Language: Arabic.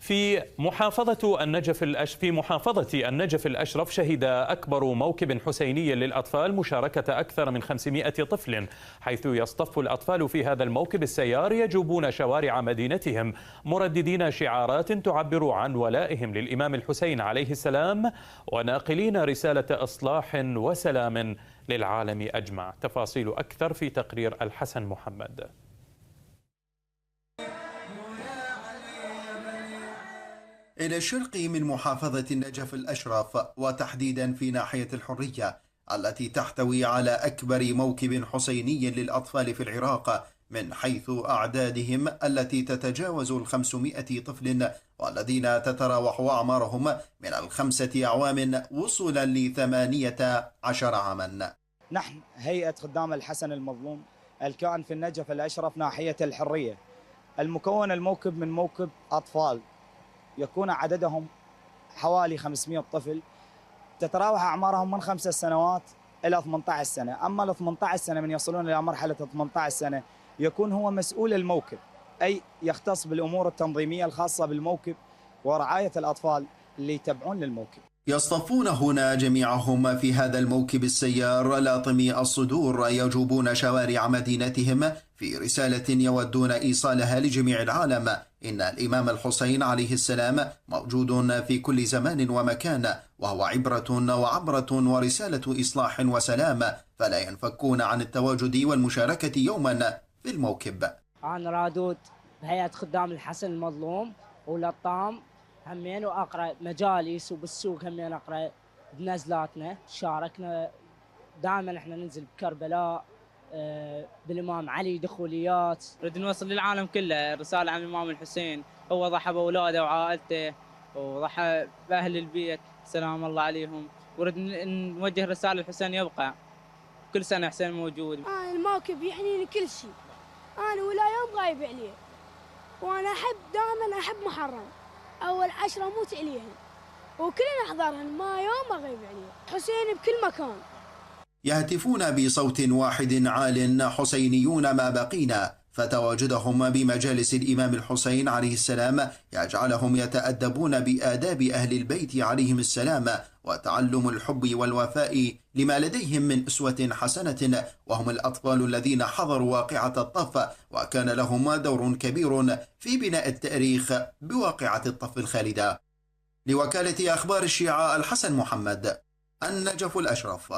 في محافظة النجف الأشرف شهد أكبر موكب حسيني للأطفال مشاركة أكثر من 500 طفل، حيث يصطف الأطفال في هذا الموكب السيار يجوبون شوارع مدينتهم مرددين شعارات تعبر عن ولائهم للإمام الحسين عليه السلام، وناقلين رسالة إصلاح وسلام للعالم أجمع. تفاصيل أكثر في تقرير الحسن محمد. إلى الشرق من محافظة النجف الأشرف، وتحديدا في ناحية الحرية التي تحتوي على أكبر موكب حسيني للأطفال في العراق من حيث أعدادهم التي تتجاوز 500 طفل، والذين تتراوح أعمارهم من 5 أعوام وصولا ل18 عاما. نحن هيئة خدام الحسن المظلوم الكائن في النجف الأشرف ناحية الحرية، المكون الموكب من موكب أطفال يكون عددهم حوالي 500 طفل، تتراوح أعمارهم من 5 سنوات إلى 18 سنة. أما ال 18 سنة من يصلون إلى مرحلة 18 سنة يكون هو مسؤول الموكب، أي يختص بالأمور التنظيمية الخاصة بالموكب ورعاية الأطفال اللي يتبعون للموكب. يصطفون هنا جميعهم في هذا الموكب السيار لاطمي الصدور، يجوبون شوارع مدينتهم في رسالة يودون إيصالها لجميع العالم: إن الإمام الحسين عليه السلام موجود في كل زمان ومكان، وهو عبرة وعبرة ورسالة إصلاح وسلام، فلا ينفكون عن التواجد والمشاركة يوما في الموكب. أنا رادود بهيئة خدام الحسن المظلوم ولطام همين، وأقرأ مجالس وبالسوق همين أقرأ بنزلاتنا. شاركنا دائما احنا ننزل بكربلاء بالإمام علي دخوليات. نريد نوصل للعالم كله رسالة عن الإمام الحسين، هو ضحى بأولاده وعائلته وضحى بأهل البيت سلام الله عليهم، ورد نوجه رسالة الحسين يبقى كل سنة حسين موجود. الموكب يحنيني كل شيء، أنا ولا يوم غايب عليه، وأنا دائما أحب محرم أول 10 أموت عليهن وكلنا نحضرهن، ما يوم أغيب عليه. حسين بكل مكان. يهتفون بصوت واحد عال: حسينيون ما بقينا. فتواجدهم بمجالس الإمام الحسين عليه السلام يجعلهم يتأدبون بآداب أهل البيت عليهم السلام، وتعلم الحب والوفاء لما لديهم من أسوة حسنة، وهم الأطفال الذين حضروا واقعة الطف، وكان لهم دور كبير في بناء التاريخ بواقعة الطف الخالدة. لوكالة أخبار الشيعة الحسن محمد، النجف الأشرف.